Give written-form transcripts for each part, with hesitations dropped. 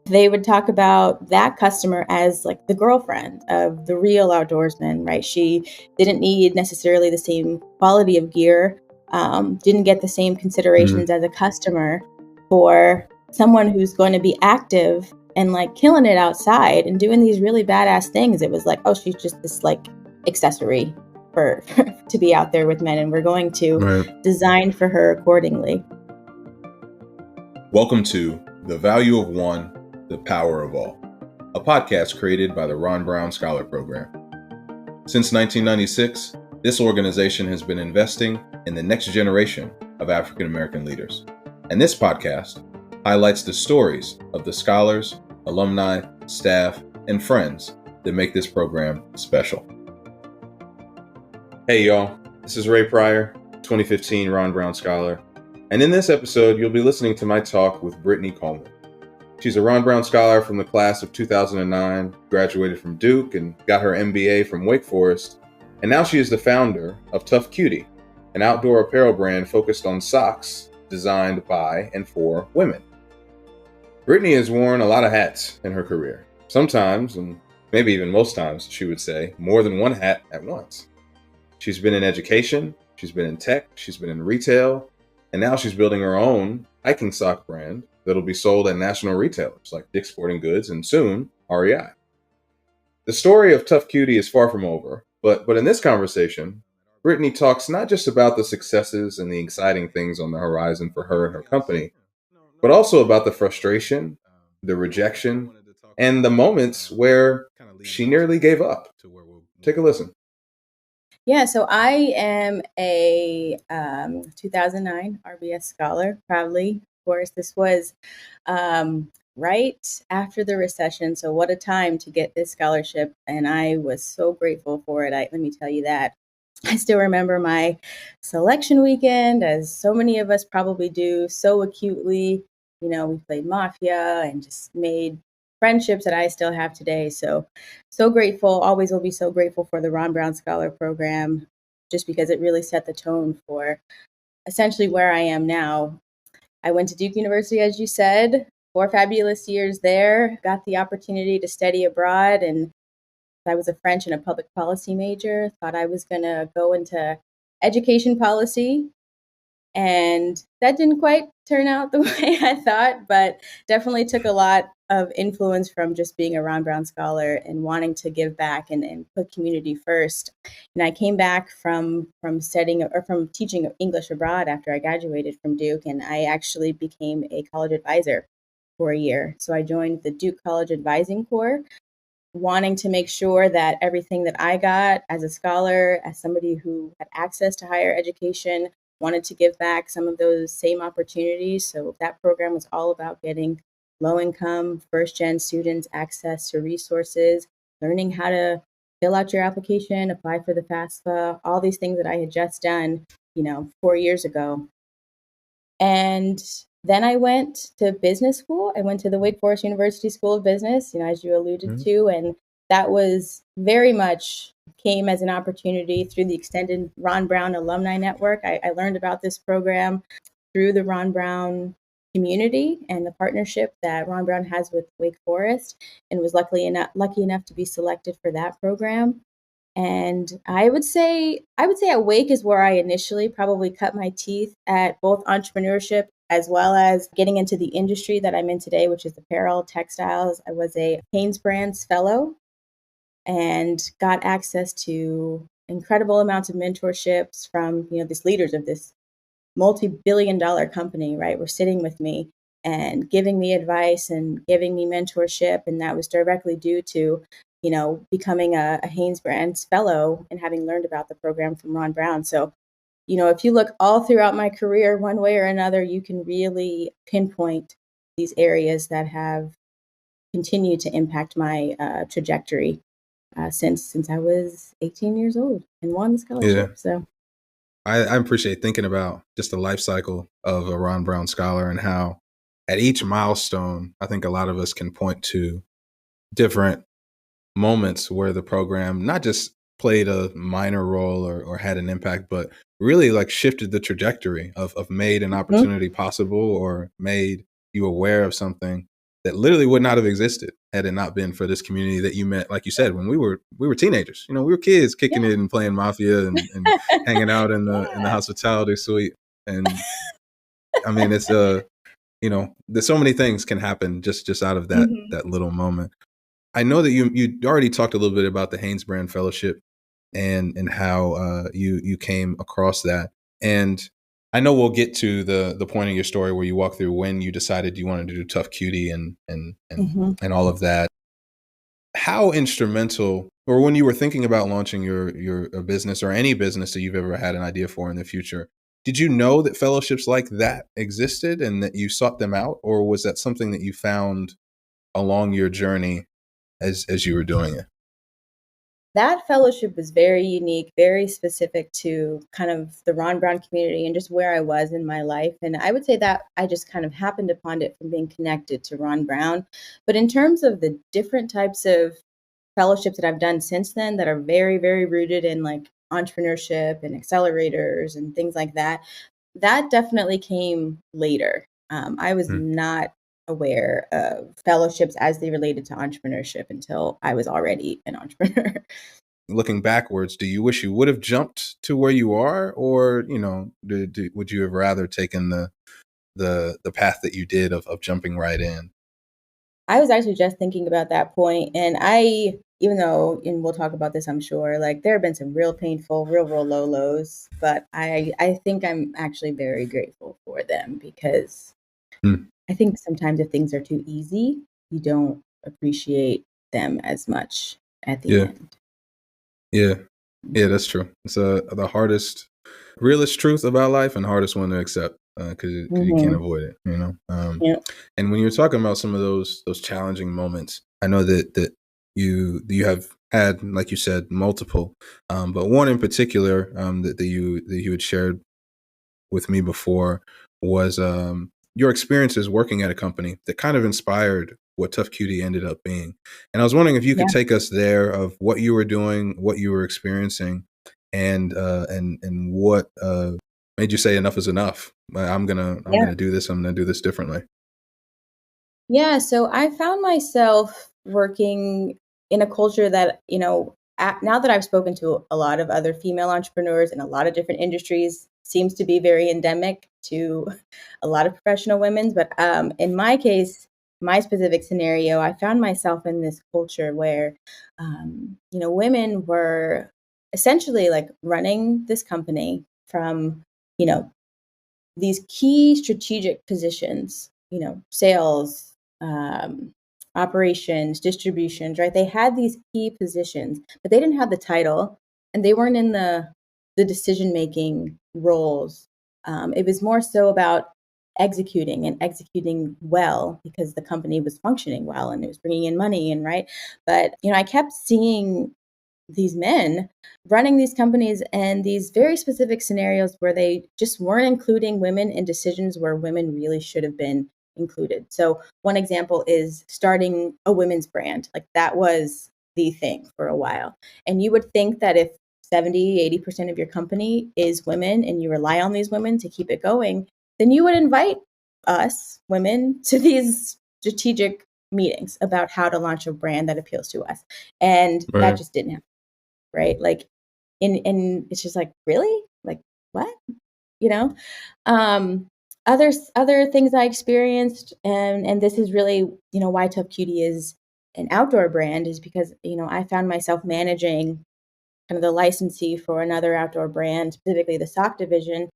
they would talk about that customer as like the girlfriend of the real outdoorsman, right? She didn't need necessarily the same quality of gear, didn't get the same considerations as a customer for someone who's going to be active and like killing it outside and doing these really badass things. It was like, oh, she's just this like accessory for to be out there with men, and we're going to design for her accordingly. Welcome to The Value of One, The Power of All, a podcast created by the Ron Brown Scholar Program. Since 1996, this organization has been investing in the next generation of African American leaders. And this podcast highlights the stories of the scholars, alumni, staff, and friends that make this program special. Hey y'all, this is Ray Pryor, 2015 Ron Brown Scholar. And in this episode, you'll be listening to my talk with Brittany Coleman. She's a Ron Brown Scholar from the class of 2009, graduated from Duke and got her MBA from Wake Forest. And now she is the founder of Cutie, an outdoor apparel brand focused on socks designed by and for women. Brittany has worn a lot of hats in her career. Sometimes, and maybe even most times, she would say, more than one hat at once. She's been in education, she's been in tech, she's been in retail, and now she's building her own hiking sock brand that'll be sold at national retailers like Dick's Sporting Goods and soon REI. The story of Cutie is far from over, but in this conversation, Brittany talks not just about the successes and the exciting things on the horizon for her and her company, but also about the frustration, the rejection, and the moments where she nearly gave up. Take a listen. Yeah, so I am a 2009 RBS scholar, proudly. Of course, this was right after the recession, so what a time to get this scholarship, and I was so grateful for it. Let me tell you that. I still remember my selection weekend, as so many of us probably do, so acutely. You know, we played Mafia and just made friendships that I still have today. So grateful, always will be so grateful for the Ron Brown Scholar Program, just because it really set the tone for essentially where I am now. I went to Duke University, as you said, 4 fabulous years there, got the opportunity to study abroad, and I was a French and a public policy major, thought I was going to go into education policy. And that didn't quite turn out the way I thought, but definitely took a lot of influence from just being a Ron Brown Scholar and wanting to give back and put community first. And I came back from studying or from teaching English abroad after I graduated from Duke, and I actually became a college advisor for a year. So I joined the Duke College Advising Corps, wanting to make sure that everything that I got as a scholar, as somebody who had access to higher education, wanted to give back some of those same opportunities. So that program was all about getting low-income, first-gen students access to resources, learning how to fill out your application, apply for the FAFSA, all these things that I had just done, 4 years ago. And then I went to business school. I went to the Wake Forest University School of Business, as you alluded to, and that was very much came as an opportunity through the extended Ron Brown alumni network. I learned about this program through the Ron Brown community and the partnership that Ron Brown has with Wake Forest, and was lucky enough to be selected for that program. And I would say at Wake is where I initially probably cut my teeth at both entrepreneurship as well as getting into the industry that I'm in today, which is apparel, textiles. I was a Hanes Brands fellow and got access to incredible amounts of mentorships from, these leaders of this multi-billion-dollar company, right? Were sitting with me and giving me advice and giving me mentorship. And that was directly due to, becoming a Hanes Brands fellow and having learned about the program from Ron Brown. So, if you look all throughout my career, one way or another, you can really pinpoint these areas that have continued to impact my trajectory since I was 18 years old and won the scholarship. Yeah. So I appreciate thinking about just the life cycle of a Ron Brown Scholar and how at each milestone, I think a lot of us can point to different moments where the program not just played a minor role or had an impact, but really like shifted the trajectory of made an opportunity possible or made you aware of something that literally would not have existed had it not been for this community that you met, like you said, when we were teenagers. We were kids kicking Yeah. it and playing Mafia and hanging out in the Yeah. hospitality suite. And I mean, it's there's so many things can happen just out of that Mhm. little moment. I know that you already talked a little bit about the Haynes Brand Fellowship and how you came across that. And I know we'll get to the point of your story where you walk through when you decided you wanted to do Tough Cutie Mhm. and all of that. How instrumental, or when you were thinking about launching your business or any business that you've ever had an idea for in the future, did you know that fellowships like that existed and that you sought them out, or was that something that you found along your journey as you were doing it? That fellowship was very unique, very specific to kind of the Ron Brown community and just where I was in my life. And I would say that I just kind of happened upon it from being connected to Ron Brown. But in terms of the different types of fellowships that I've done since then that are very, very rooted in like entrepreneurship and accelerators and things like that, that definitely came later. I was Hmm. not aware of fellowships as they related to entrepreneurship until I was already an entrepreneur. Looking backwards, do you wish you would have jumped to where you are, or would you have rather taken the path that you did of jumping right in? I was actually just thinking about that point, and I, even though, and we'll talk about this, I'm sure, like there have been some real painful, real low lows, but I think I'm actually very grateful for them because Hmm. I think sometimes if things are too easy, you don't appreciate them as much at the Yeah, end. yeah, yeah. That's true. It's the hardest, realest truth about life and hardest one to accept because you can't Mm-hmm. avoid it. Yeah. And when you're talking about some of those challenging moments, I know that you have had, like you said, multiple, but one in particular that you had shared with me before was your experiences working at a company that kind of inspired what Tough Cutie ended up being. And I was wondering if you could Yeah. take us there of what you were doing, what you were experiencing, and what made you say enough is enough. I'm Yeah. gonna do this. I'm gonna do this differently. Yeah, so I found myself working in a culture that, now that I've spoken to a lot of other female entrepreneurs in a lot of different industries, seems to be very endemic to a lot of professional women. But in my case, my specific scenario, I found myself in this culture where, women were essentially like running this company from, you know, these key strategic positions, sales, operations, distributions, right? They had these key positions, but they didn't have the title and they weren't in the decision making roles. It was more so about executing and executing well because the company was functioning well and it was bringing in money and right. But I kept seeing these men running these companies and these very specific scenarios where they just weren't including women in decisions where women really should have been included. So, one example is starting a women's brand. Like that was the thing for a while. And you would think that if 70-80% of your company is women and you rely on these women to keep it going, then you would invite us women to these strategic meetings about how to launch a brand that appeals to us. And that Right. just didn't happen, right? Like, and it's just like, really? Like, what? You know? Um, other things I experienced, and this is really, why Tough Cutie is an outdoor brand is because, I found myself managing kind of the licensee for another outdoor brand, specifically the sock division,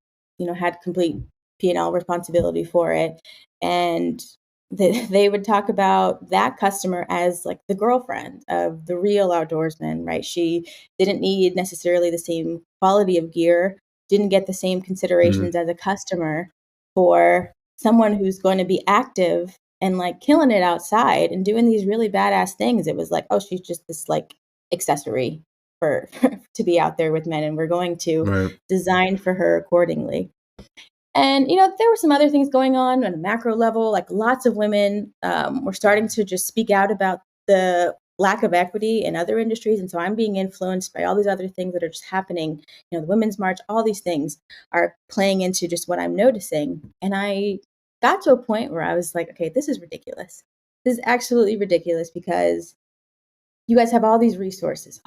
had complete P&L responsibility for it. And they would talk about that customer as like the girlfriend of the real outdoorsman, right? She didn't need necessarily the same quality of gear, didn't get the same Mhm. considerations as a customer for someone who's going to be active and like killing it outside and doing these really badass things. It was like, oh, she's just this like accessory for to be out there with men, and we're going to Right. design for her accordingly. And there were some other things going on a macro level, like lots of women were starting to just speak out about the lack of equity in other industries, and so I'm being influenced by all these other things that are just happening. The Women's March, all these things are playing into just what I'm noticing, and I got to a point where I was like, okay, this is ridiculous. this is absolutely ridiculous because you guys have all these resources,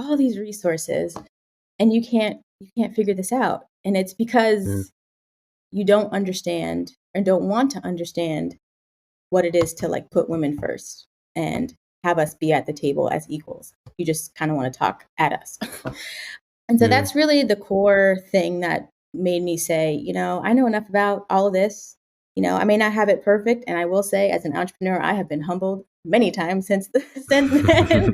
and you can't figure this out. And it's Yeah. because you don't understand or don't want to understand what it is to like put women first and have us be at the table as equals. You just kind of want to talk at us. And so Yeah. that's really the core thing that made me say, I know enough about all of this. I may not have it perfect. And I will say, as an entrepreneur, I have been humbled many times since since then,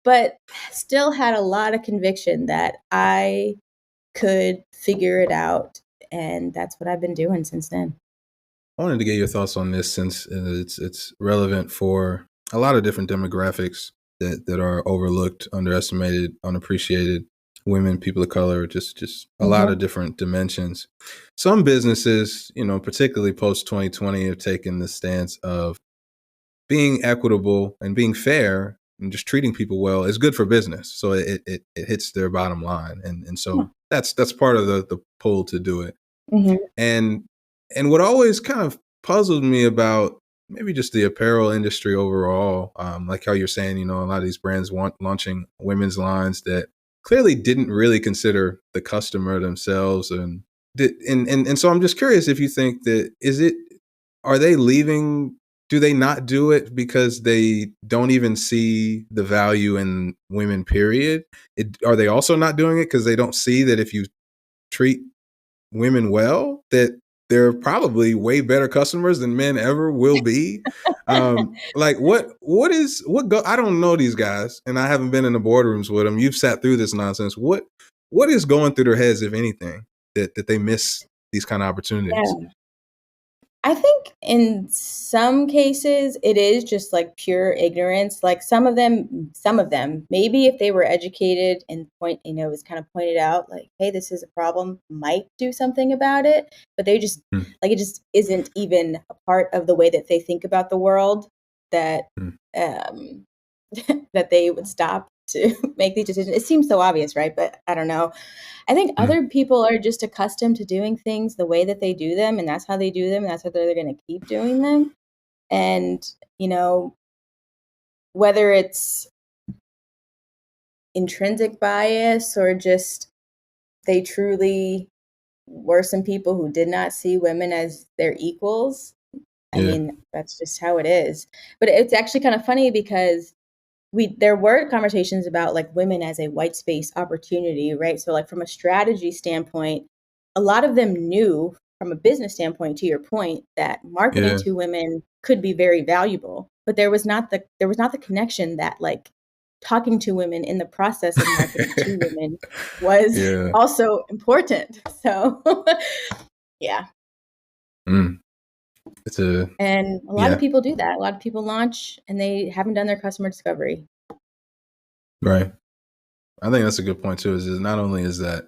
but still had a lot of conviction that I could figure it out. And that's what I've been doing since then. I wanted to get your thoughts on this since it's relevant for a lot of different demographics that are overlooked, underestimated, unappreciated. Women, people of color, just a lot of Mm-hmm. different dimensions. Some businesses, particularly post 2020, have taken the stance of being equitable and being fair and just treating people well is good for business. So it hits their bottom line, and so that's part of the pull to do it. Mm-hmm. And what always kind of puzzled me about maybe just the apparel industry overall, like how you're saying, a lot of these brands want launching women's lines that clearly didn't really consider the customer themselves, and so I'm just curious if you think that are they leaving? Do they not do it because they don't even see the value in women? Period. Are they also not doing it because they don't see that if you treat women well, that they're probably way better customers than men ever will be? Like I don't know these guys, and I haven't been in the boardrooms with them. You've sat through this nonsense. What is going through their heads, if anything, that they miss these kind of opportunities? Yeah. I think in some cases it is just like pure ignorance. Like some of them, maybe if they were educated and it was kind of pointed out like, hey, this is a problem, might do something about it. But they just Hmm. like it just isn't even a part of the way that they think about the world that Hmm. um that they would stop to make these decisions. It seems so obvious, right? But I don't know. I think Hmm. other people are just accustomed to doing things the way that they do them, and that's how they do them, and that's how they're going to keep doing them. And, whether it's intrinsic bias or just they truly were some people who did not see women as their equals. I Yeah. mean, that's just how it is. But it's actually kind of funny because there were conversations about like women as a white space opportunity, right? So like from a strategy standpoint, a lot of them knew from a business standpoint, to your point, that marketing Yeah. to women could be very valuable, but there was not the connection that like talking to women in the process of marketing to women was Yeah. also important. So yeah. Mm. It's a And a lot of yeah. people do that. A lot of people launch and they haven't done their customer discovery. Right. I think that's a good point too. Is not only is that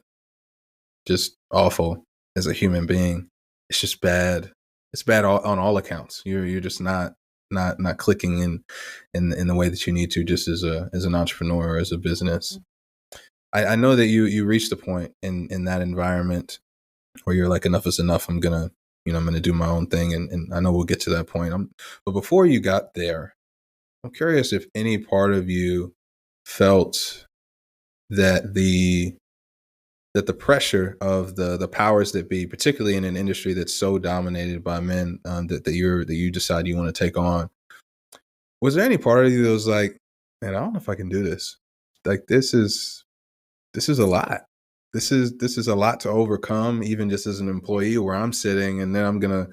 just awful as a human being, it's just bad. It's bad on all accounts. You're just not clicking in the way that you need to, just as an entrepreneur or as a business. I know that you reached the point in that environment where you're like, enough is enough. I'm gonna do my own thing, and I know we'll get to that point. But before you got there, I'm curious if any part of you felt that the pressure of the powers that be, particularly in an industry that's so dominated by men, that you decide you want to take on, was there any part of you that was like, man, I don't know if I can do this. Like this is a lot. This is a lot to overcome, even just as an employee where I'm sitting, and then I'm gonna,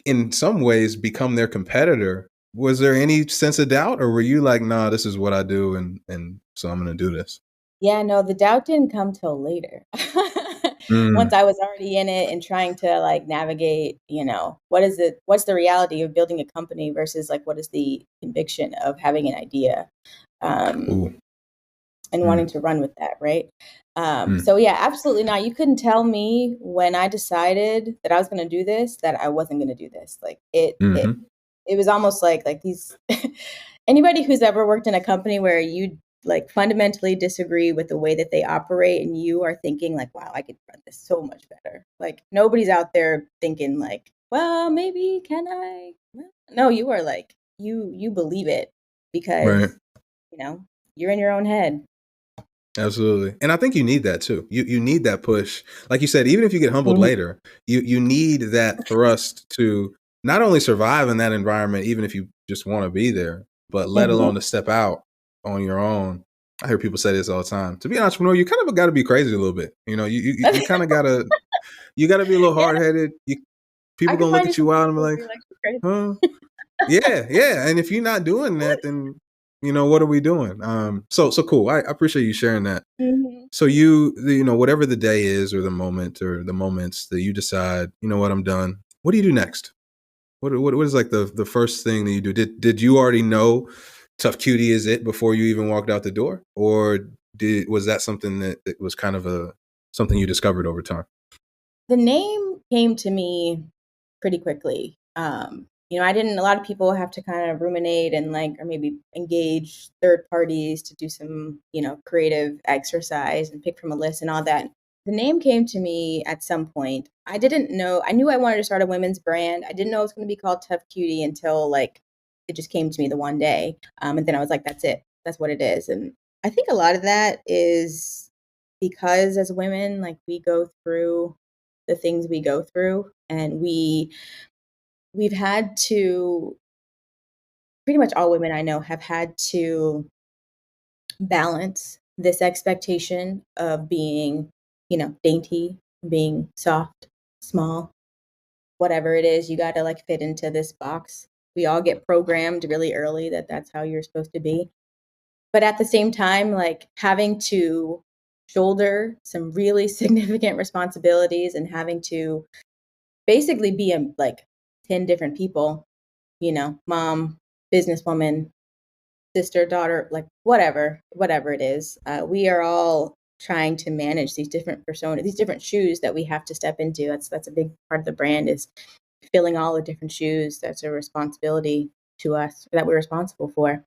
in some ways, become their competitor. Was there any sense of doubt, or were you like, nah, this is what I do, and so I'm gonna do this? Yeah, no, the doubt didn't come till later. Once Mm. I was already in it and trying to like navigate, what's the reality of building a company versus like what is the conviction of having an idea, um, Ooh. and wanting Mm. to run with that, right? Mm. So yeah, absolutely not. You couldn't tell me when I decided that I was going to do this that I wasn't going to do this. Like Mm-hmm. it was almost like these anybody who's ever worked in a company where you like fundamentally disagree with the way that they operate and you are thinking like, wow, I could run this so much better. Like nobody's out there thinking like, well, maybe can I? Well, no, you are like, you believe it Right. because, you know, you're in your own head. Absolutely. And I think you need that too. You need that push. Like you said, even if you get humbled Mhm. later, you need that thrust to not only survive in that environment, even if you just want to be there, but let alone Mhm. to step out on your own. I hear people say this all the time. To be an entrepreneur, you kind of got to be crazy a little bit. You know, you kind of gotta be a little Yeah, hard headed. I People can gonna look find you at some you out and be people who like, be like, "You're huh? Yeah, yeah. And if you're not doing that, then what are we doing? So cool. I appreciate you sharing that. crazy." So whatever the day is or the moment or the moments that you decide, you know what, I'm done. What do you do next? What is like the first thing that you do? Did you already know Tough Cutie is it before you even walked out the door, or was that something that was kind of something you discovered over time? The name came to me pretty quickly. I didn't, a lot of people have to kind of ruminate and like, or maybe engage third parties to do some, creative exercise and pick from a list and all that. The name came to me at some point. I didn't know, I knew I wanted to start a women's brand. I didn't know it was going to be called Tough Cutie until like it just came to me the one day. And then I was like, that's it. That's what it is. And I think a lot of that is because as women, like we go through the things we go through and we've had to, pretty much all women I know have had to balance this expectation of being, dainty, being soft, small, whatever it is, you got to like fit into this box. We all get programmed really early that that's how you're supposed to be. But at the same time, like having to shoulder some really significant responsibilities and having to basically be like 10 different people, mom, businesswoman, sister, daughter, like whatever it is. We are all trying to manage these different personas, these different shoes that we have to step into. That's a big part of the brand is filling all the different shoes. That's a responsibility to us that we're responsible for.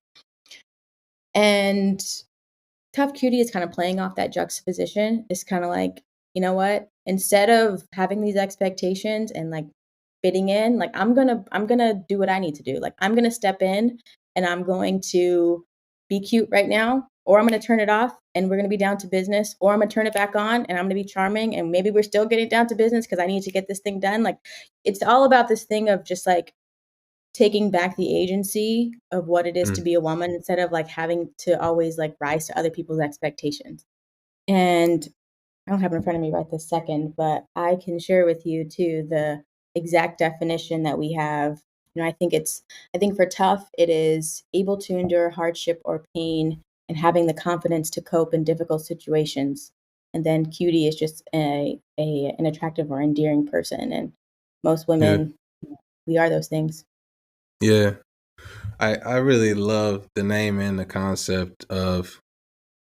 And Tough Cutie is kind of playing off that juxtaposition. It's kind of like, you know what? Instead of having these expectations and like fitting in, like I'm gonna do what I need to do. Like I'm gonna step in and I'm going to be cute right now, or I'm gonna turn it off and we're gonna be down to business, or I'm gonna turn it back on and I'm gonna be charming and maybe we're still getting down to business because I need to get this thing done. Like it's all about this thing of just like taking back the agency of what it is to Mm. be a woman instead of like having to always like rise to other people's expectations. And I don't have it in front of me right this second, but I can share with you too the exact definition that we have. I think for tough, it is able to endure hardship or pain and having the confidence to cope in difficult situations. And then cutie is just an attractive or endearing person. And most Yeah. women, we are those things. Yeah. I really love the name and the concept of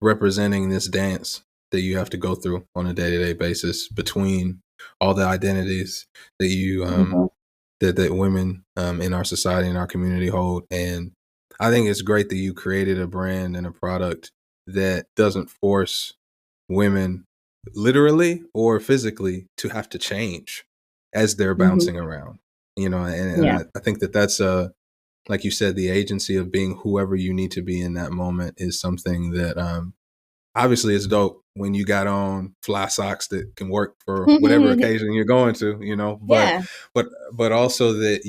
representing this dance that you have to go through on a day-to-day basis between all the identities that you Mhm. that women in our society and our community hold. And I think it's great that you created a brand and a product that doesn't force women literally or physically to have to change as they're Mhm. bouncing around. And Yeah. I think that that's like you said, the agency of being whoever you need to be in that moment is something that obviously it's dope when you got on fly socks that can work for whatever occasion you're going to, but Yeah. but also that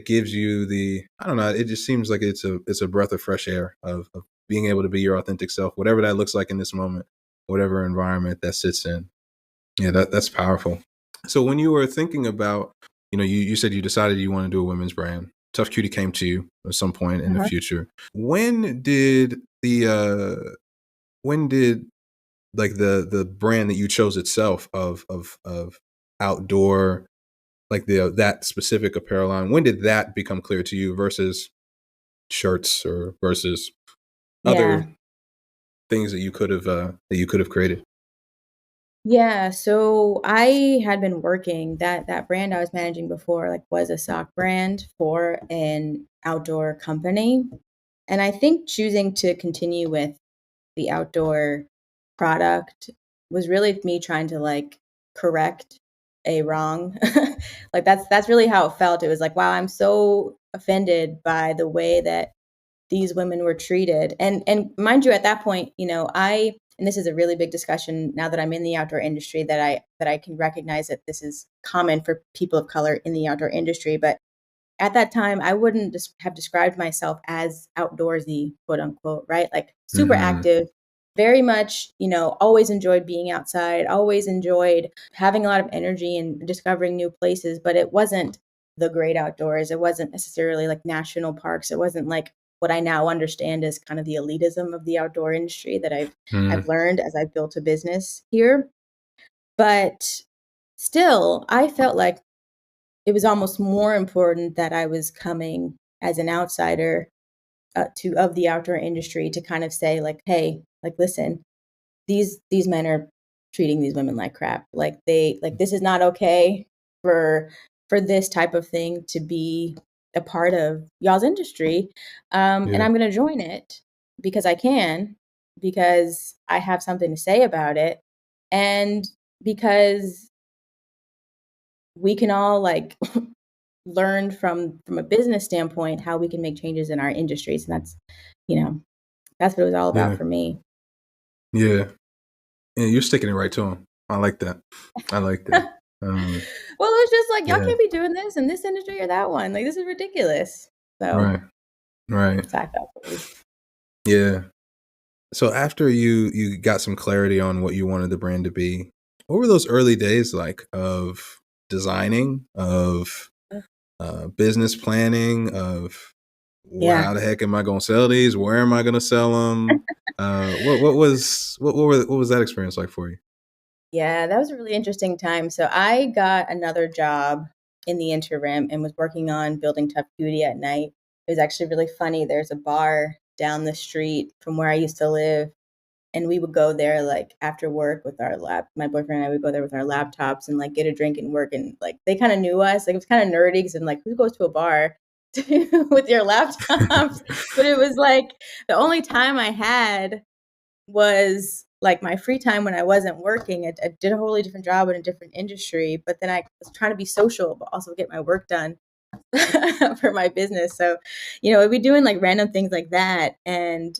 gives you the, I don't know, it just seems like it's a breath of fresh air of being able to be your authentic self, whatever that looks like in this moment, whatever environment that sits in. Yeah, that's powerful. So when you were thinking about, you said you decided you want to do a women's brand. Tough Cutie came to you at some point in the Uh-huh. future. When did like the brand that you chose itself of outdoor, like that specific apparel line, when did that become clear to you versus shirts or versus Yeah. other things that you could have created? Yeah, so I had been working that brand I was managing before like was a sock brand for an outdoor company. And I think choosing to continue with the outdoor product was really me trying to like correct a wrong. Like that's really how it felt. It was like, wow, I'm so offended by the way that these women were treated. And mind you, at that point, and this is a really big discussion now that I'm in the outdoor industry, that I can recognize that this is common for people of color in the outdoor industry. But at that time, I wouldn't have described myself as outdoorsy, quote unquote, right? Like super Mm-hmm. active, very much, always enjoyed being outside, always enjoyed having a lot of energy and discovering new places, but it wasn't the great outdoors. It wasn't necessarily like national parks. It wasn't like what I now understand as kind of the elitism of the outdoor industry that I've learned as I've built a business here. But still, I felt like it was almost more important that I was coming as an outsider to of the outdoor industry to kind of say like, hey, like listen, these men are treating these women like crap. Like this is not okay for this type of thing to be a part of y'all's industry. And Yeah. I'm going to join it because I can, because I have something to say about it, and because we can all like learn from a business standpoint how we can make changes in our industries. And you know that's what it was all about Yeah. for me. Yeah. Yeah. You're sticking it right to them. I like that. I like that. Well, it's just like y'all Yeah. can't be doing this in this industry or that one. Like this is ridiculous. So Right. Right. I felt believe. Yeah. So after you got some clarity on what you wanted the brand to be, what were those early days like of designing, of business planning, of Yeah. how the heck am I going to sell these? Where am I going to sell them? What was that experience like for you? Yeah, that was a really interesting time. So I got another job in the interim and was working on building Tough Cutie at night. It was actually really funny. There's a bar down the street from where I used to live, and we would go there like after work with our my boyfriend and I would go there with our laptops and like get a drink and work, and like they kind of knew us. Like it was kind of nerdy because I'm like, who goes to a bar with your laptops? But it was like the only time I had was like my free time when I wasn't working. I did a wholly different job in a different industry, but then I was trying to be social but also get my work done for my business. So, I'd be doing like random things like that. And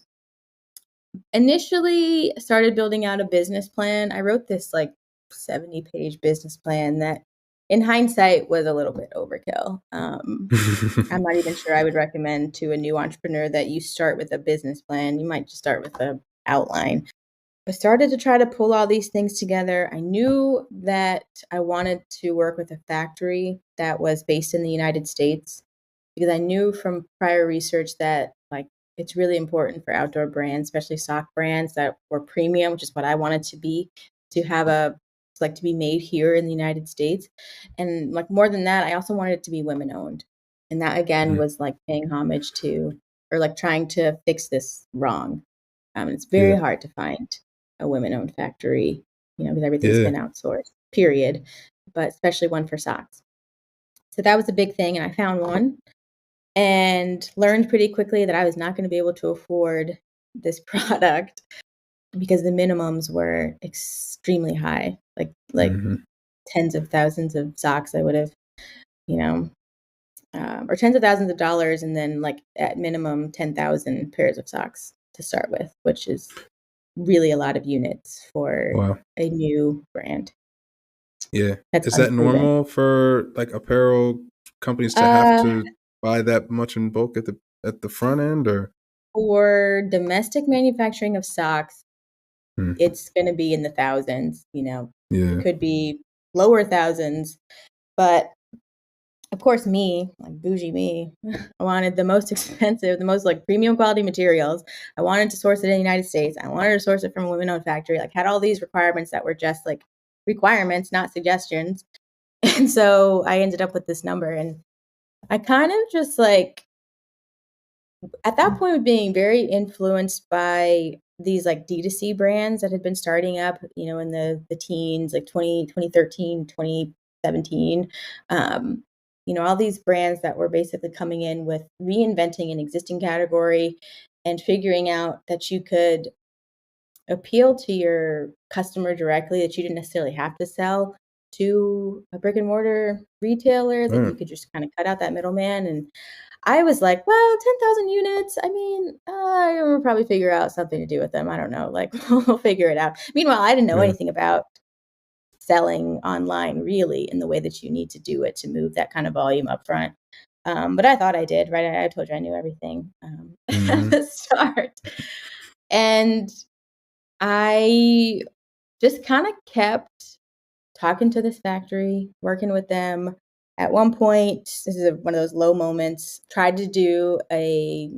initially started building out a business plan. I wrote this like 70-page business plan that in hindsight was a little bit overkill. I'm not even sure I would recommend to a new entrepreneur that you start with a business plan. You might just start with an outline. I started to try to pull all these things together. I knew that I wanted to work with a factory that was based in the United States because I knew from prior research that like it's really important for outdoor brands, especially sock brands that were premium, which is what I wanted to be, to have to be made here in the United States. And like more than that, I also wanted it to be women owned. And that again Mm, was like paying homage to or like trying to fix this wrong. It's very yeah. hard to find a women-owned factory, because everything's Yeah. been outsourced, period, but especially one for socks. So that was a big thing, and I found one and learned pretty quickly that I was not going to be able to afford this product because the minimums were extremely high, like Hmm. tens of thousands of socks I would have, you know, or tens of thousands of dollars, and then like at minimum 10,000 pairs of socks to start with, which is really a lot of units for Wow. a new brand Yeah. that's Is that unproven. normal for like apparel companies to have Uh, to buy that much in bulk at the front end or? for domestic manufacturing of socks, Hmm. it's going to be in the thousands. It Yeah. could be lower thousands, but of course, me, like bougie me, I wanted the most expensive, the most like premium quality materials. I wanted to source it in the United States. I wanted to source it from a women-owned factory. Like had all these requirements that were just like requirements, not suggestions. And so I ended up with this number, and I kind of just like at that point being very influenced by these like D2C brands that had been starting up, in the teens, like 2013, 2017. Um, all these brands that were basically coming in with reinventing an existing category and figuring out that you could appeal to your customer directly, that you didn't necessarily have to sell. to a brick and mortar retailer that you could just kind of cut out that middleman. And I was like, well, 10,000 units. I mean, we'll probably figure out something to do with them. I don't know. Like, we'll figure it out. Meanwhile, I didn't know anything about selling online really in the way that you need to do it to move that kind of volume up front. But I thought I did, right? I told you I knew everything at the start. And I just kind of kept talking to this factory, working with them. At one point, this is one of those low moments, tried to do a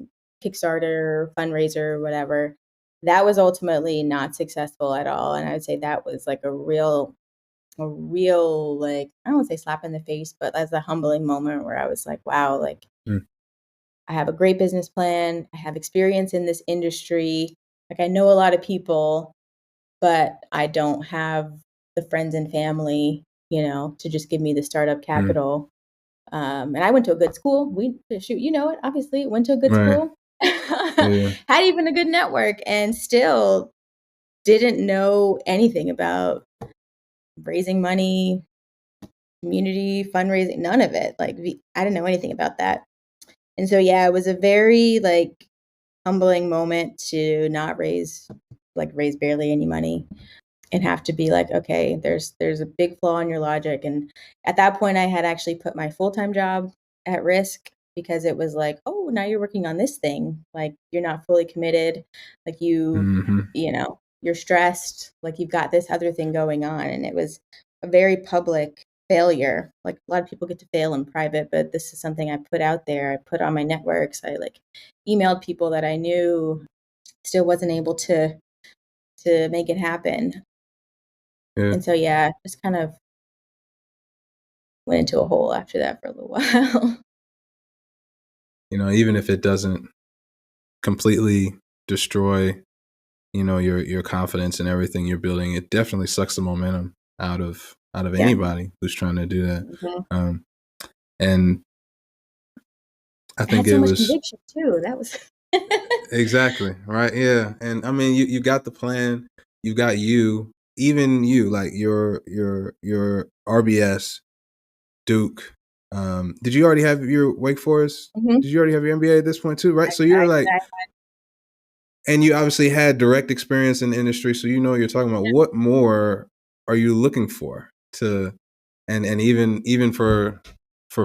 Kickstarter, fundraiser, whatever. That was ultimately not successful at all. And I would say that was like a real, like, I don't want to say slap in the face, but that's a humbling moment where I was like, wow, like, I have a great business plan. I have experience in this industry. Like, I know a lot of people, but I don't have the friends and family, to just give me the startup capital. And I went to a good school. Obviously went to a good school, had even a good network, and still didn't know anything about raising money, community fundraising, none of it. Like, I didn't know anything about that. And so, yeah, it was a very like humbling moment to not raise barely any money and have to be like, okay, there's a big flaw in your logic. And at that point, I had actually put my full-time job at risk because it was like, oh, now you're working on this thing. Like, you're not fully committed. Like, you're stressed. Like, you've got this other thing going on. And it was a very public failure. Like, a lot of people get to fail in private, but this is something I put out there. I put on my networks. I like emailed people that I knew, still wasn't able to make it happen. And so, yeah, just kind of went into a hole after that for a little while. Even if it doesn't completely destroy, your confidence and everything you're building, it definitely sucks the momentum out of anybody who's trying to do that. And I think had so much conviction too. That was exactly right. Yeah, and I mean, you got the plan. You got even you, like your RBS, Duke. Did you already have your Wake Forest? Did you already have your MBA at this point too? Right. So you're like, and you obviously had direct experience in the industry, so you know what you're talking about. What more are you looking for and even for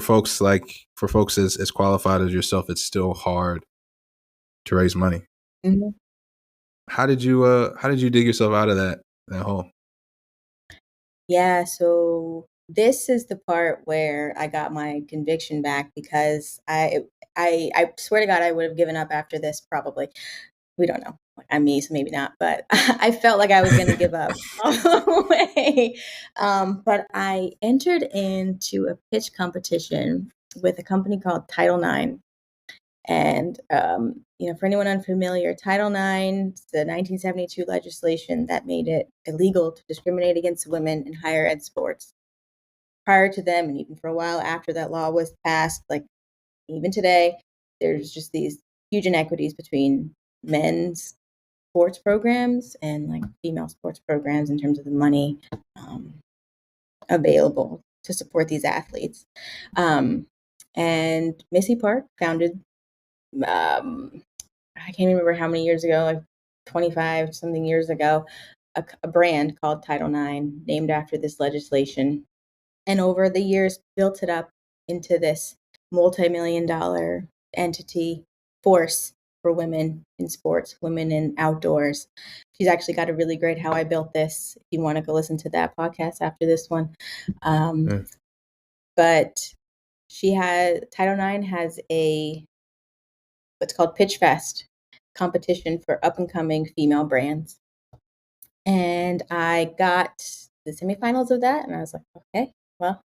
folks as qualified as yourself, it's still hard to raise money. How did you dig yourself out of that hole? Yeah, so this is the part where I got my conviction back because I swear to God I would have given up after this probably. We don't know. I'm me, so maybe not. But I felt like I was going to give up all the way. But I entered into a pitch competition with a company called Title IX. And, for anyone unfamiliar, Title IX, the 1972 legislation that made it illegal to discriminate against women in higher ed sports. Prior to them, and even for a while after that law was passed, like even today, there's just these huge inequities between men's sports programs and like female sports programs in terms of the money available to support these athletes. And Missy Park founded I can't remember how many years ago, like 25 something years ago, a brand called Title IX, named after this legislation. And over the years, built it up into this multi-million-dollar entity, force for women in sports, women in outdoors. She's actually got a really great How I Built This, if you want to go listen to that podcast after this one. But Title IX has what's called Pitch Fest competition for up and coming female brands. And I got the semifinals of that, and I was like, okay, well,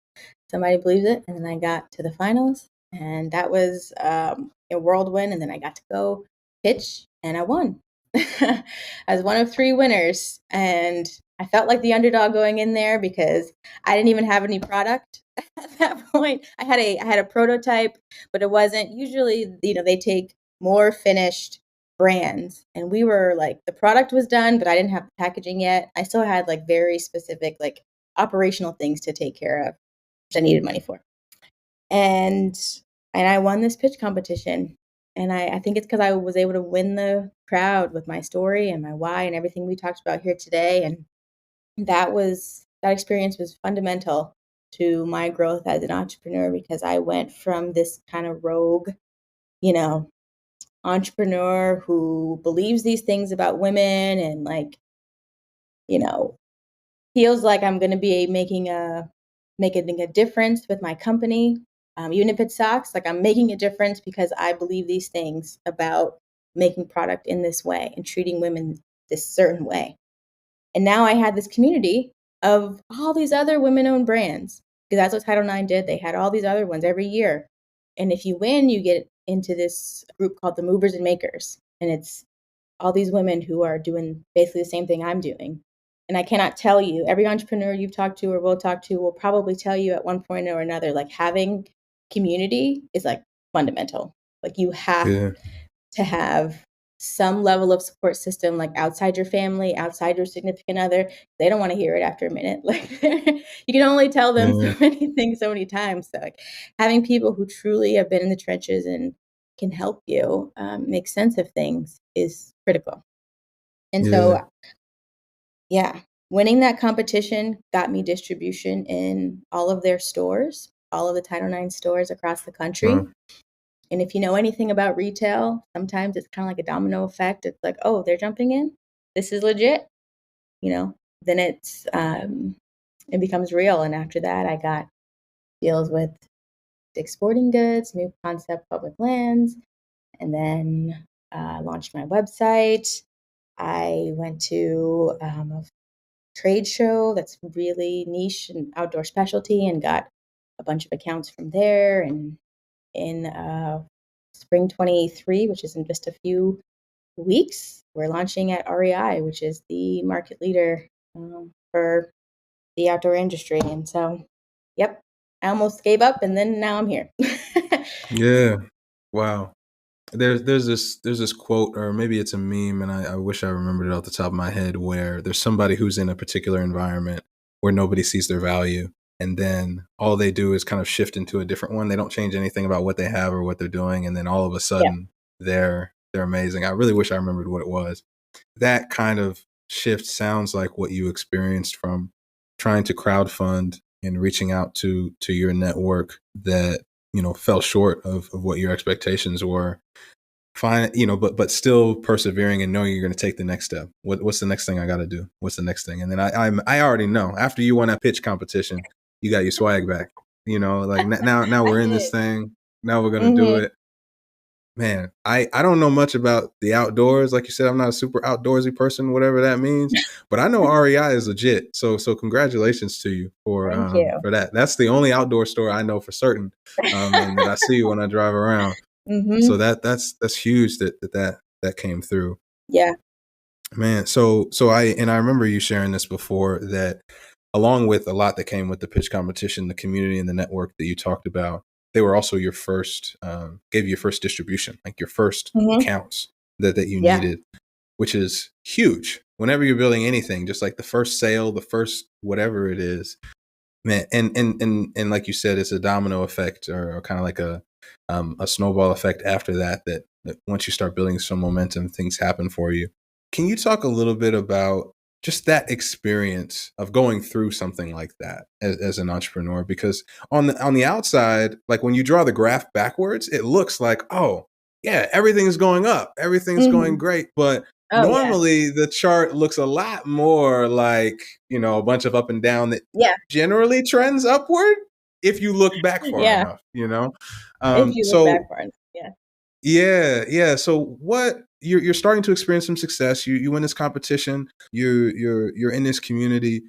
somebody believes it. And then I got to the finals, and that was a whirlwind. And then I got to go pitch, and I won. I was one of 3 winners, and I felt like the underdog going in there because I didn't even have any product at that point. I had a prototype, but it wasn't usually, they take more finished brands, and we were like, the product was done, but I didn't have the packaging yet. I still had like very specific like operational things to take care of, which I needed money for. And I won this pitch competition. And I think it's because I was able to win the crowd with my story and my why and everything we talked about here today. And that experience was fundamental to my growth as an entrepreneur, because I went from this kind of rogue, you know, entrepreneur who believes these things about women and, like, you know, feels like I'm going to be making a difference with my company, even if it sucks. Like, I'm making a difference because I believe these things about making product in this way and treating women this certain way. And now I had this community of all these other women-owned brands, because that's what Title IX did. They had all these other ones every year. And if you win, you get into this group called the Movers and Makers. And it's all these women who are doing basically the same thing I'm doing. And I cannot tell you, every entrepreneur you've talked to or will talk to will probably tell you at one point or another, like, having community is like fundamental. Like, you have Yeah. to have some level of support system, like outside your family, outside your significant other. They don't want to hear it after a minute. Like, you can only tell them Yeah. so many things so many times. So, like, having people who truly have been in the trenches and can help you make sense of things is critical. And Yeah. so, yeah, winning that competition got me distribution in all of their stores, all of the Title IX stores across the country. Wow. And if you know anything about retail, sometimes it's kind of like a domino effect. It's like, oh, they're jumping in. This is legit. Then it becomes real. And after that, I got deals with Dick's Sporting Goods, New Concept Public Lands, and then launched my website. I went to a trade show that's really niche and outdoor specialty, and got a bunch of accounts from there. And in spring 23, which is in just a few weeks, we're launching at REI, which is the market leader for the outdoor industry. And so, yep, I almost gave up, and then now I'm here. Yeah. Wow. There's this quote, or maybe it's a meme, and I wish I remembered it off the top of my head, where there's somebody who's in a particular environment where nobody sees their value, and then all they do is kind of shift into a different one. They don't change anything about what they have or what they're doing, and then all of a Yeah. sudden they're amazing. I really wish I remembered what it was. That kind of shift sounds like what you experienced from trying to crowdfund and reaching out to your network that fell short of what your expectations were. Fine, but still persevering and knowing you're going to take the next step. What's the next thing I got to do? What's the next thing? And then I already know, after you won that pitch competition, you got your swag back. Like now I we're in this did. thing. Now we're gonna do Mm-hmm. it. Man, I don't know much about the outdoors. Like you said, I'm not a super outdoorsy person, whatever that means. But I know REI is legit. So congratulations to you Thank you. for that. That's the only outdoor store I know for certain, and that I see when I drive around. So Mm-hmm. that's huge that came through. Yeah. Man, so I remember you sharing this before, that along with a lot that came with the pitch competition, the community and the network that you talked about, they were also your first, gave you your first distribution, like your first Mm-hmm. accounts that you Yeah. needed, which is huge. Whenever you're building anything, just like the first sale, the first whatever it is, man. And like you said, it's a domino effect, or kind of like a snowball effect after that once you start building some momentum, things happen for you. Can you talk a little bit about just that experience of going through something like that as an entrepreneur? Because on the outside, like when you draw the graph backwards, it looks like, oh yeah, everything's going up, everything's going Mm-hmm. great. But Oh, yeah. normally the chart looks a lot more like, a bunch of up and down that Yeah. generally trends upward if you look back far Yeah. enough. If you look So backwards. Yeah. yeah. So what you're starting to experience some success. You win this competition. You're in this community.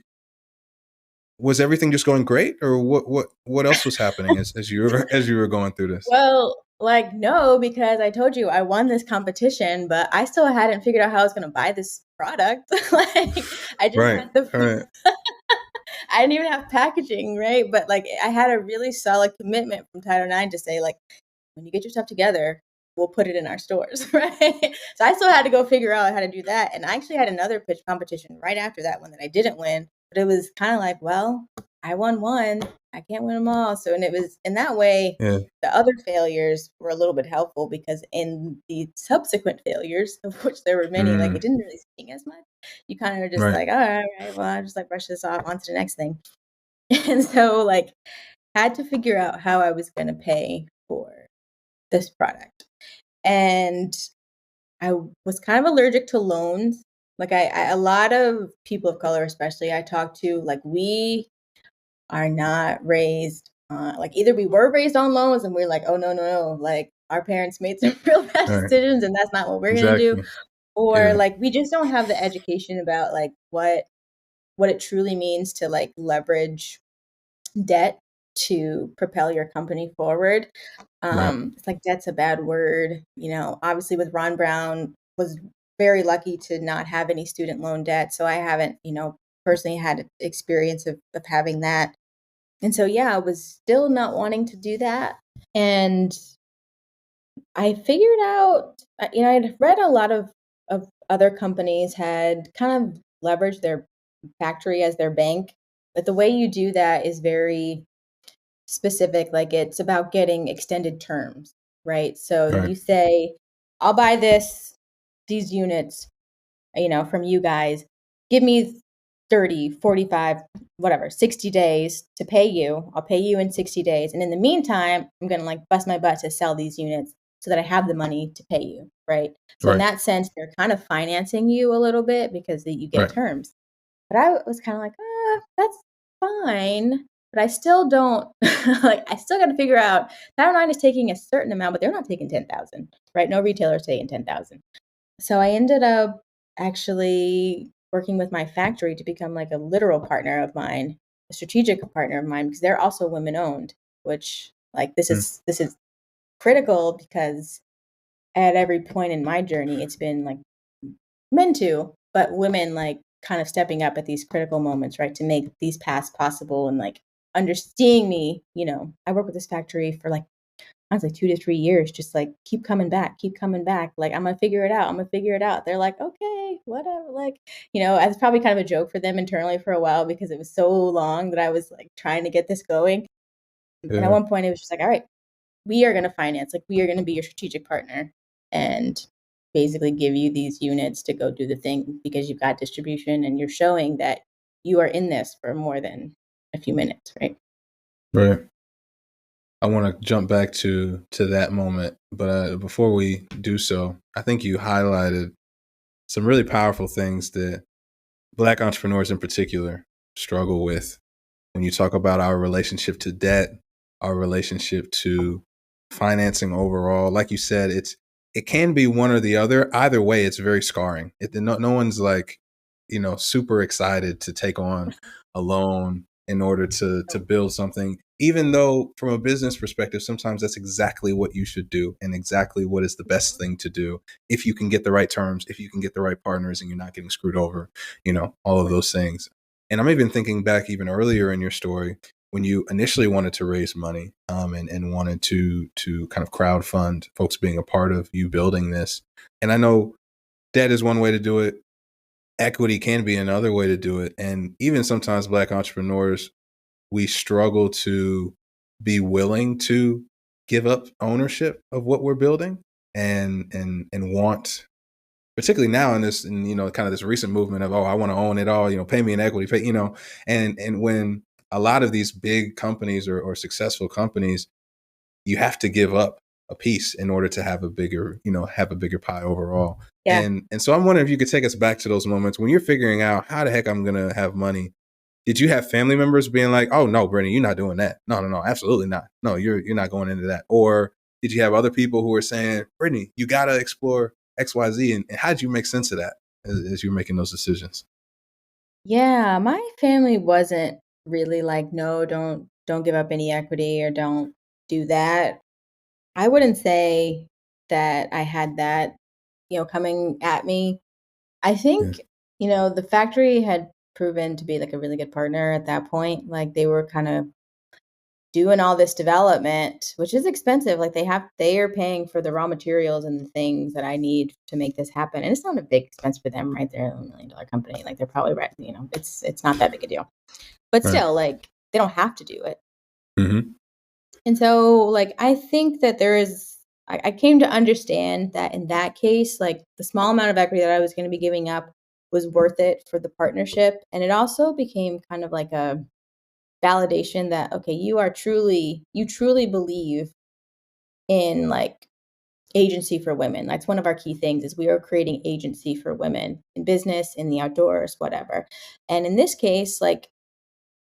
Was everything just going great, or what else was happening as you were as you were going through this? Well, like, no, because I told you I won this competition, but I still hadn't figured out how I was going to buy this product. Like, I just Right. had the, All right. I didn't even have packaging, right? But, like, I had a really solid commitment from Title IX to say, like, when you get your stuff together, we'll put it in our stores, right? So I still had to go figure out how to do that. And I actually had another pitch competition right after that one that I didn't win. But it was kind of like, well, I won one. I can't win them all. So, and it was in that way, Yeah. the other failures were a little bit helpful because in the subsequent failures, of which there were many, like it didn't really sting as much. You kind of were just Right. like, all right, well, I just like brush this off onto the next thing. And so, like, had to figure out how I was going to pay for this product. And I was kind of allergic to loans. Like a lot of people of color, especially I talk to, like we are not raised like either we were raised on loans and we're like, oh no, like our parents made some real bad All right. decisions and that's not what we're gonna do. Exactly. Or Yeah. like we just don't have the education about like what it truly means to like leverage debt to propel your company forward. Right. It's like debt's a bad word. You know, obviously with Ron Brown was very lucky to not have any student loan debt. So I haven't, personally had experience of having that. And so, yeah, I was still not wanting to do that. And I figured out, I'd read a lot of other companies had kind of leveraged their factory as their bank. But the way you do that is very specific, like it's about getting extended terms, right? So Right. you say, I'll buy these units, from you guys. Give me 30, 45, whatever, 60 days to pay you. I'll pay you in 60 days. And in the meantime, I'm going to like bust my butt to sell these units so that I have the money to pay you, right? So in Right. that sense, they're kind of financing you a little bit because you get Right. terms. But I was kind of like, that's fine. But I still don't like. I still got to figure out. Title IX is taking a certain amount, but they're not taking 10,000, right? No retailer's taking 10,000. So I ended up actually working with my factory to become like a literal partner of mine, a strategic partner of mine, because they're also women owned. Which like this is critical because at every point in my journey, it's been like men too, but women like kind of stepping up at these critical moments, right, to make these paths possible and like understanding me. I work with this factory for like honestly 2 to 3 years, just like keep coming back, keep coming back. Like I'm gonna figure it out. I'm gonna figure it out. They're like, okay, whatever. Like, it's probably kind of a joke for them internally for a while because it was so long that I was like trying to get this going. And at Yeah. one point it was just like, all right, we are going to finance, like we are going to be your strategic partner and basically give you these units to go do the thing because you've got distribution and you're showing that you are in this for more than a few minutes, right? Right. I want to jump back to that moment, but before we do so, I think you highlighted some really powerful things that Black entrepreneurs in particular struggle with when you talk about our relationship to debt, our relationship to financing overall. Like you said, it can be one or the other. Either way, it's very scarring. No one's like, super excited to take on a loan in order to build something, even though from a business perspective, sometimes that's exactly what you should do and exactly what is the best thing to do if you can get the right terms, if you can get the right partners and you're not getting screwed over, all of those things. And I'm even thinking back even earlier in your story when you initially wanted to raise money and wanted to kind of crowd fund folks being a part of you building this. And I know debt is one way to do it. Equity can be another way to do it. And even sometimes Black entrepreneurs, we struggle to be willing to give up ownership of what we're building and want, particularly now in this, kind of this recent movement of, oh, I want to own it all, pay me in equity, and when a lot of these big companies or successful companies, you have to give up a piece in order to have a bigger, have a bigger pie overall. Yeah. And so I'm wondering if you could take us back to those moments when you're figuring out how the heck I'm going to have money. Did you have family members being like, "Oh no, Brittany, you're not doing that. No, absolutely not. No, you're not going into that." Or did you have other people who were saying, "Brittany, you got to explore XYZ," and how did you make sense of that as you're making those decisions? Yeah, my family wasn't really like, no, don't give up any equity or don't do that. I wouldn't say that I had that, coming at me. I Yeah. think, the factory had proven to be like a really good partner at that point. Like they were kind of doing all this development, which is expensive. Like they are paying for the raw materials and the things that I need to make this happen. And it's not a big expense for them, right? They're $1 million company. Like they're probably right. It's not that big a deal, but Right. still, like they don't have to do it. Mm-hmm. And so, like, I think that I came to understand that in that case, like the small amount of equity that I was going to be giving up was worth it for the partnership. And it also became kind of like a validation that, okay, you truly believe in like agency for women. That's one of our key things is we are creating agency for women in business, in the outdoors, whatever. And in this case, like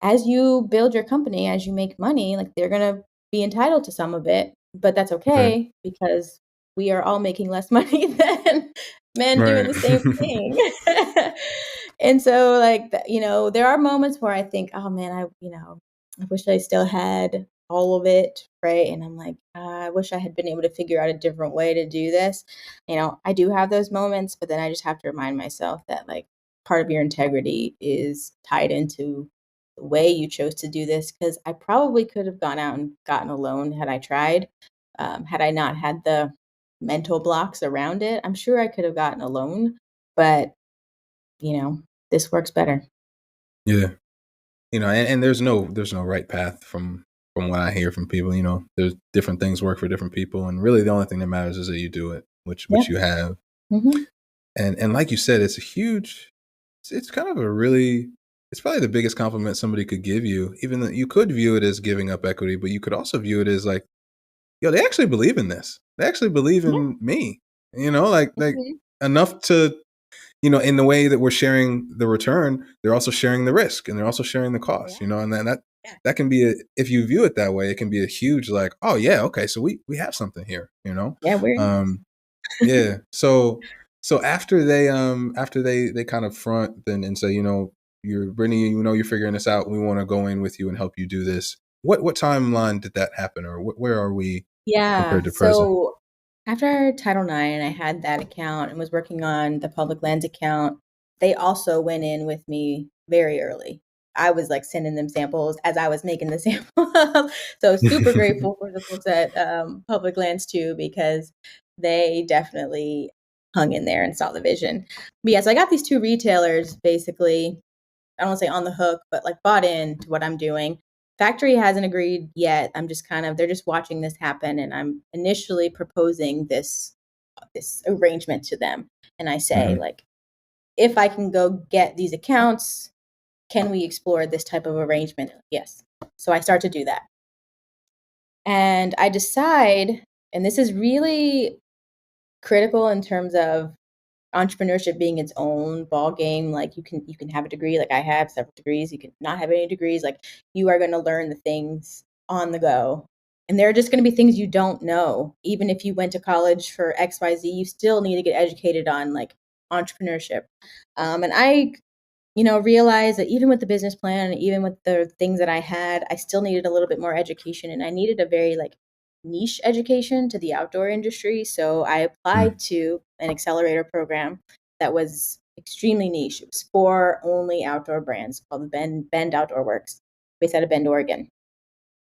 as you build your company, as you make money, like they're going to be entitled to some of it, but that's Right. okay because we are all making less money than men doing Right. the same thing. And so like, there are moments where I think, oh man, I wish I still had all of it. Right. And I'm like, I wish I had been able to figure out a different way to do this. I do have those moments, but then I just have to remind myself that like part of your integrity is tied into the way you chose to do this, because I probably could have gone out and gotten a loan had I tried. Had I not had the mental blocks around it, I'm sure I could have gotten a loan, but this works better. Yeah. And there's no right path from what I hear from people. There's different things work for different people, and really the only thing that matters is that you do it, which Yeah. you have. Hmm. And like you said, it's kind of a really, it's probably the biggest compliment somebody could give you. Even though you could view it as giving up equity, but you could also view it as like, yo, they actually believe in this. They actually believe Yeah. in me. Like Mhm. enough to, in the way that we're sharing the return, they're also sharing the risk and they're also sharing the cost. Yeah. And then that Yeah. that can be if you view it that way, it can be a huge like, oh yeah, okay, so we have something here. Yeah, we're in this. Yeah. So after they kind of front then and say, you're Brittany, you're figuring this out. We want to go in with you and help you do this. What timeline did that happen, or where are we Yeah. compared to present? So after Title IX, I had that account and was working on the public lands account. They also went in with me very early. I was like sending them samples as I was making the sample. So super grateful for the folks at Public Lands too, because they definitely hung in there and saw the vision. But yeah, so I got these two retailers basically, I don't want to say on the hook, but like bought into what I'm doing. Factory hasn't agreed yet. They're just watching this happen, and I'm initially proposing this arrangement to them. And I say, Hmm. like, if I can go get these accounts, can we explore this type of arrangement? Yes. So I start to do that. And I decide, and this is really critical in terms of entrepreneurship being its own ball game. Like you can have a degree, like I have several degrees. You can not have any degrees. Like you are going to learn the things on the go, and there are just going to be things you don't know. Even if you went to college for XYZ, you still need to get educated on like entrepreneurship. And I realized that even with the business plan, even with the things that I had, I still needed a little bit more education, and I needed a very like niche education to the outdoor industry. So I applied to an accelerator program that was extremely niche. It was for only outdoor brands called Bend Outdoor Works, based out of Bend, Oregon,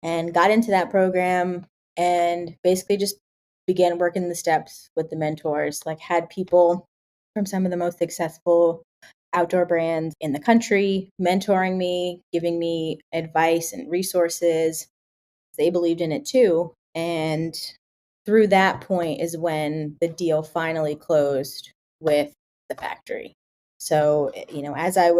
and got into that program and basically just began working the steps with the mentors. Like had people from some of the most successful outdoor brands in the country mentoring me, giving me advice and resources. They believed in it too. And through that point is when the deal finally closed with the factory. So, as I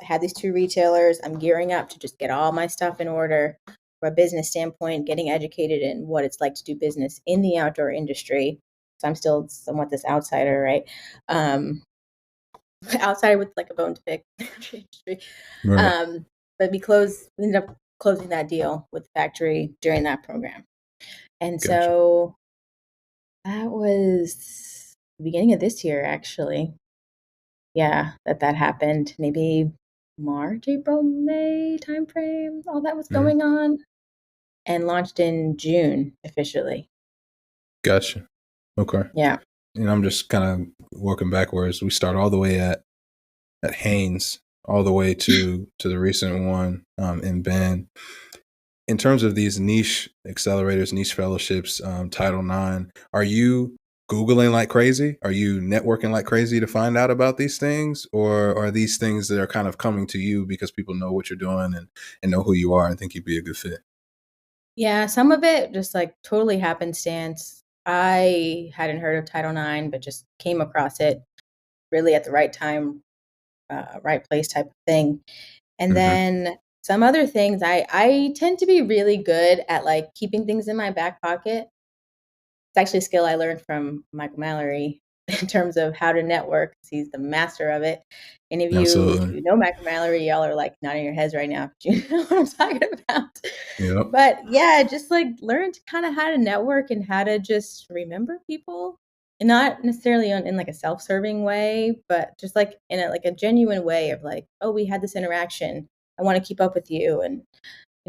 had these two retailers, I'm gearing up to just get all my stuff in order from a business standpoint, getting educated in what it's like to do business in the outdoor industry. So I'm still somewhat this outsider, right? Outsider with like a bone to pick industry. Right. But we ended up closing that deal with the factory during that program. And Gotcha. so that was the beginning of this year, actually. Yeah, that happened. Maybe March, April, May timeframe. All that was Hmm. going on, and launched in June officially. Gotcha. Okay. Yeah. And I'm just kind of working backwards. We start all the way at Haynes, all the way to the recent one in Bend. in terms of these niche accelerators, niche fellowships, Title IX, are you Googling like crazy? Are you networking like crazy to find out about these things? Or are these things that are kind of coming to you because people know what you're doing and know who you are and think you'd be a good fit? Yeah, some of it just like totally happenstance. I hadn't heard of Title IX, but just came across it really at the right time, right place type of thing. And Hmm. then some other things, I tend to be really good at like keeping things in my back pocket. It's actually a skill I learned from Michael Mallory in terms of how to network. 'Cause he's the master of it. And if Absolutely. you know Michael Mallory, y'all are like nodding your heads right now. You know what I'm talking about. Yep. But yeah, just like learn to kind of how to network and how to just remember people. And not necessarily in like a self-serving way, but just like in a genuine way of like, oh, we had this interaction. I want to keep up with you. And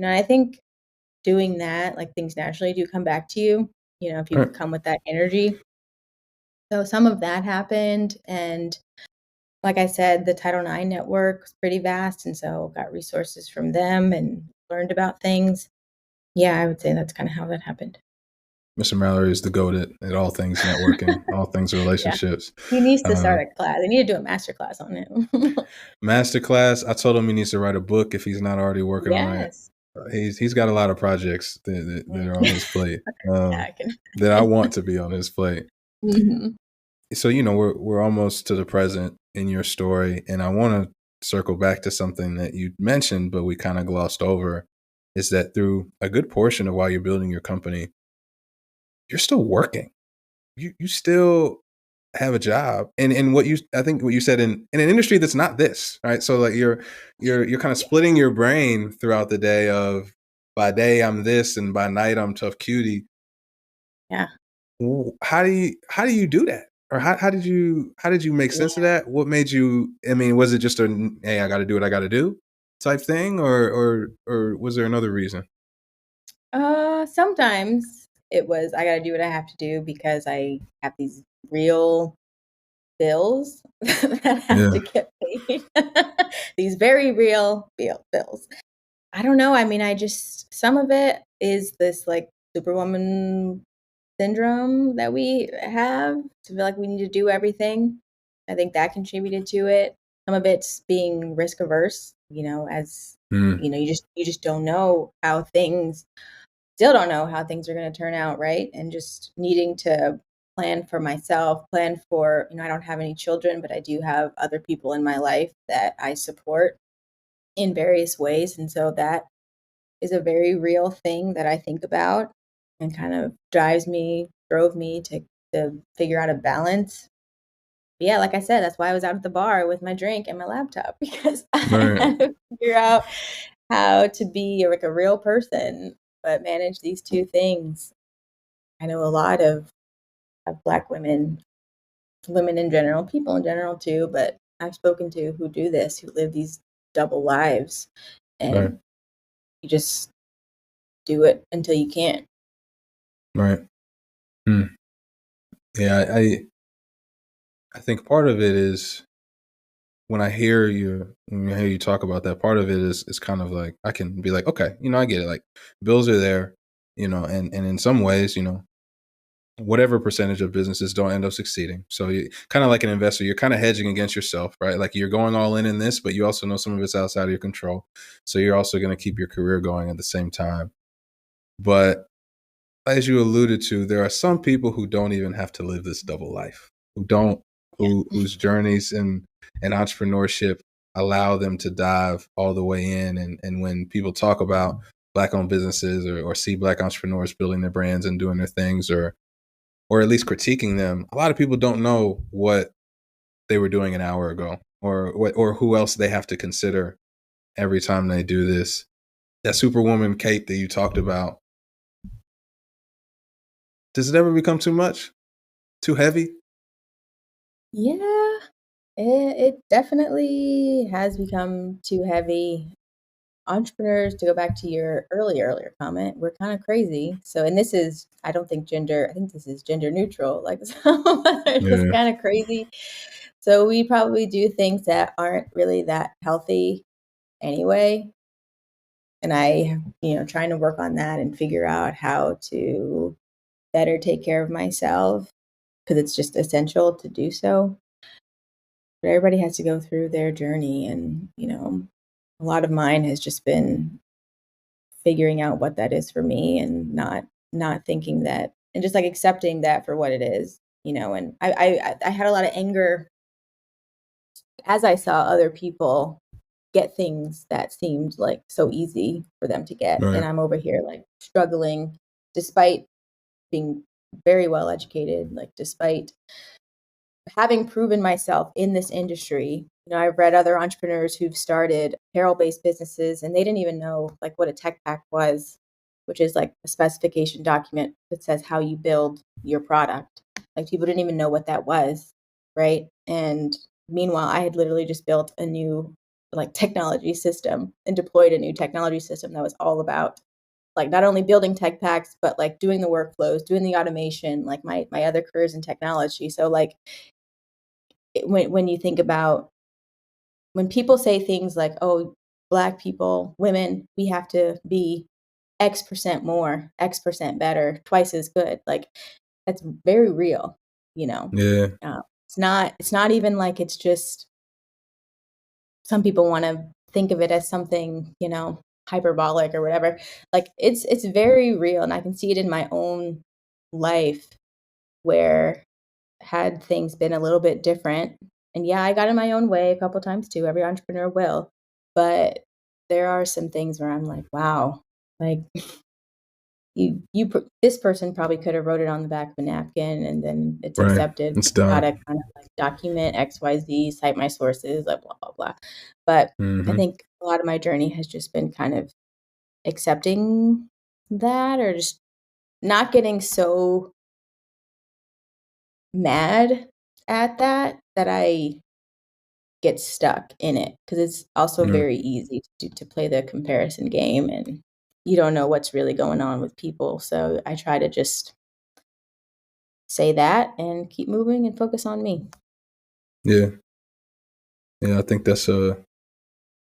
I think doing that, like things naturally do come back to you, if All you right. come with that energy. So some of that happened. And like I said, the Title IX network was pretty vast. And so got resources from them and learned about things. Yeah, I would say that's kind of how that happened. Mr. Mallory is the goat at all things networking, all things Yeah. relationships. He needs to Uh, start a class. They need to do a master class on him. Masterclass. I told him he needs to write a book if he's not already working on it. Yes. He's got a lot of projects that Mm. are on his plate, Yeah, I can. that I want to be on his plate. Mhm. So we're almost to the present in your story, and I want to circle back to something that you mentioned, but we kind of glossed over. Is that through a good portion of while you're building your company, you're still working. You still have a job, and I think what you said in an industry that's not this, right? So like you're kind of Yeah. splitting your brain throughout the day of, by day I'm this and by night I'm tough cutie. Yeah. How do you do that? Or how did you make sense of Yeah. that? What made you, I mean, was it just hey, I got to do what I got to do type thing, or was there another reason? Sometimes it was I gotta do what I have to do because I have these real bills that have to Yeah. get paid. These very real bills. I don't know. I mean, I just some of it is this like superwoman syndrome that we have to feel like we need to do everything. I think that contributed to it. Some of it's being risk averse, as Mm, you just don't know how things still don't know how things are going to turn out, right? And just needing to plan for myself, plan for, I don't have any children, but I do have other people in my life that I support in various ways. And so that is a very real thing that I think about and kind of drove me to figure out a balance. But yeah, like I said, that's why I was out at the bar with my drink and my laptop because I right. had to figure out how to be like a real person, but manage these two things. I know a lot of Black women in general, people in general too, but I've spoken to who do this, who live these double lives, Right. and you just do it until you can't. Right. Hmm. Yeah, I think part of it is, when I hear you talk about that, part of it is kind of like I can be like, okay, I get it. Like bills are there, and in some ways, whatever percentage of businesses don't end up succeeding. So you kind of like an investor, you're kind of hedging against yourself, right? Like you're going all in this, but you also know some of it's outside of your control. So you're also going to keep your career going at the same time. But as you alluded to, there are some people who don't even have to live this double life, who don't, Yeah. whose journeys in entrepreneurship allow them to dive all the way in. And when people talk about Black owned businesses, or see Black entrepreneurs building their brands and doing their things, or at least critiquing them, a lot of people don't know what they were doing an hour ago, or who else they have to consider every time they do this. That superwoman cape that you talked about, does it ever become too much? Too heavy? Yeah, it definitely has become too heavy. Entrepreneurs, to go back to your earlier comment, we're kind of crazy. So, and this is, I don't think I think this is gender neutral. Like, some of us are just Yeah. kind of crazy. So, we probably do things that aren't really that healthy anyway. And I, trying to work on that and figure out how to better take care of myself because it's just essential to do so. But everybody has to go through their journey. And, a lot of mine has just been figuring out what that is for me and not thinking that and just like accepting that for what it is, and I had a lot of anger as I saw other people get things that seemed like so easy for them to get. Right. And I'm over here like struggling despite being very well educated, like despite having proven myself in this industry. I've read other entrepreneurs who've started apparel-based businesses and they didn't even know like what a tech pack was, which is like a specification document that says how you build your product. Like people didn't even know what that was, right? And meanwhile, I had literally just built a new like technology system and deployed a new technology system that was all about like not only building tech packs, but like doing the workflows, doing the automation, like my other careers in technology. So like when you think about when people say things like, oh, Black people, women, we have to be X% more, X% better, twice as good. Like that's very real, Yeah. It's not even like it's just some people want to think of it as something, hyperbolic or whatever. Like it's very real. And I can see it in my own life where had things been a little bit different. And yeah, I got in my own way a couple times too. Every entrepreneur will. But there are some things where I'm like, wow, like this person probably could have wrote it on the back of a napkin and then it's Right. accepted. It's done. Gotta kind of like document XYZ, cite my sources, like blah, blah, blah. But I think a lot of my journey has just been kind of accepting that or just not getting so mad at that I get stuck in it because it's also Yeah. very easy to play the comparison game and you don't know what's really going on with people. So I try to just say that and keep moving and focus on me. Yeah. Yeah. I think that's a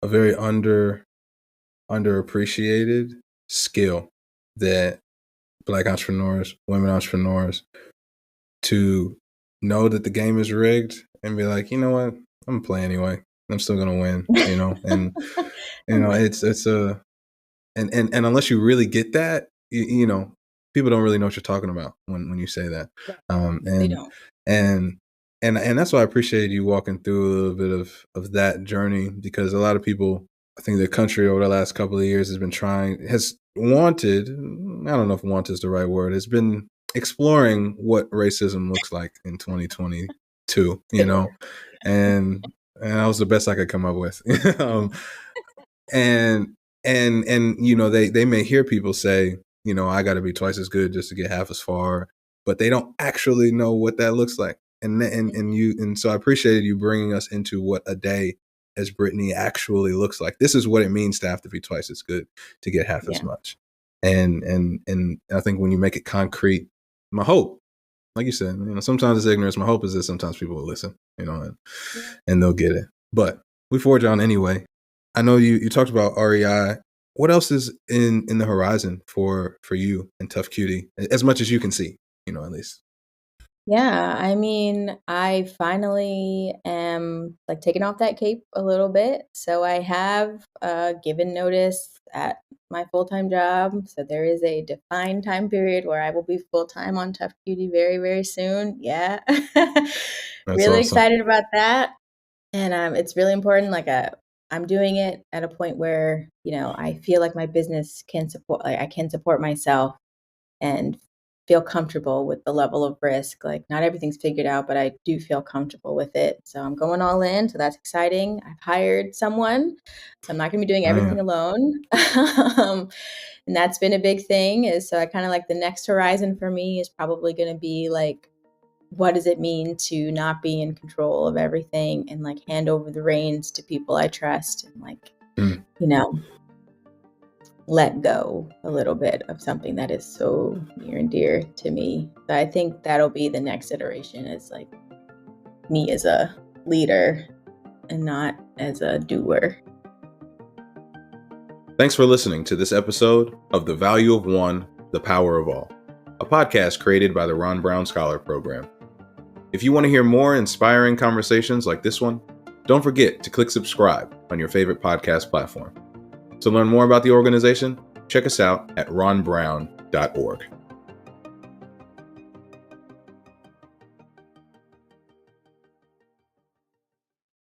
very underappreciated skill that Black entrepreneurs, women entrepreneurs, to know that the game is rigged and be like, you know what, I'm gonna play anyway. I'm still gonna win, and it's a and unless you really get that, people don't really know what you're talking about when you say that. Right. They And don't. and and that's why I appreciate you walking through a little bit of that journey because a lot of people, I think the country over the last couple of years has wanted, I don't know if want is the right word, has been exploring what racism looks like in 2022, Sure. and that was the best I could come up with. And they may hear people say, I got to be twice as good just to get half as far, but they don't actually know what that looks like. And so I appreciated you bringing us into what a day as Brittany actually looks like. This is what it means to have to be twice as good to get half as Yeah. much. And I think when you make it concrete, my hope, like you said, sometimes it's ignorance. My hope is that sometimes people will listen, and they'll get it. But we forge on anyway. I know you talked about REI. What else is in the horizon for you and Tough Cutie, as much as you can see, at least? Yeah, I mean, I finally am like taking off that cape a little bit. So I have given notice at my full-time job. So there is a defined time period where I will be full-time on Tough Cutie very, very soon. Yeah. That's Really awesome. excited about that. And it's really important. Like I'm doing it at a point where, I feel like my business can support, like I can support myself and feel comfortable with the level of risk. Like not everything's figured out, but I do feel comfortable with it. So I'm going all in. So that's exciting. I've hired someone. So I'm not going to be doing everything Man. alone. And that's been a big thing is so I kind of like the next horizon for me is probably going to be like, what does it mean to not be in control of everything and like hand over the reins to people I trust and like, Mm. Let go a little bit of something that is so near and dear to me. So I think that'll be the next iteration is like me as a leader and not as a doer. Thanks for listening to this episode of The Value of One, The Power of All, a podcast created by the Ron Brown Scholar Program. If you want to hear more inspiring conversations like this one, don't forget to click subscribe on your favorite podcast platform. To learn more about the organization, check us out at ronbrown.org.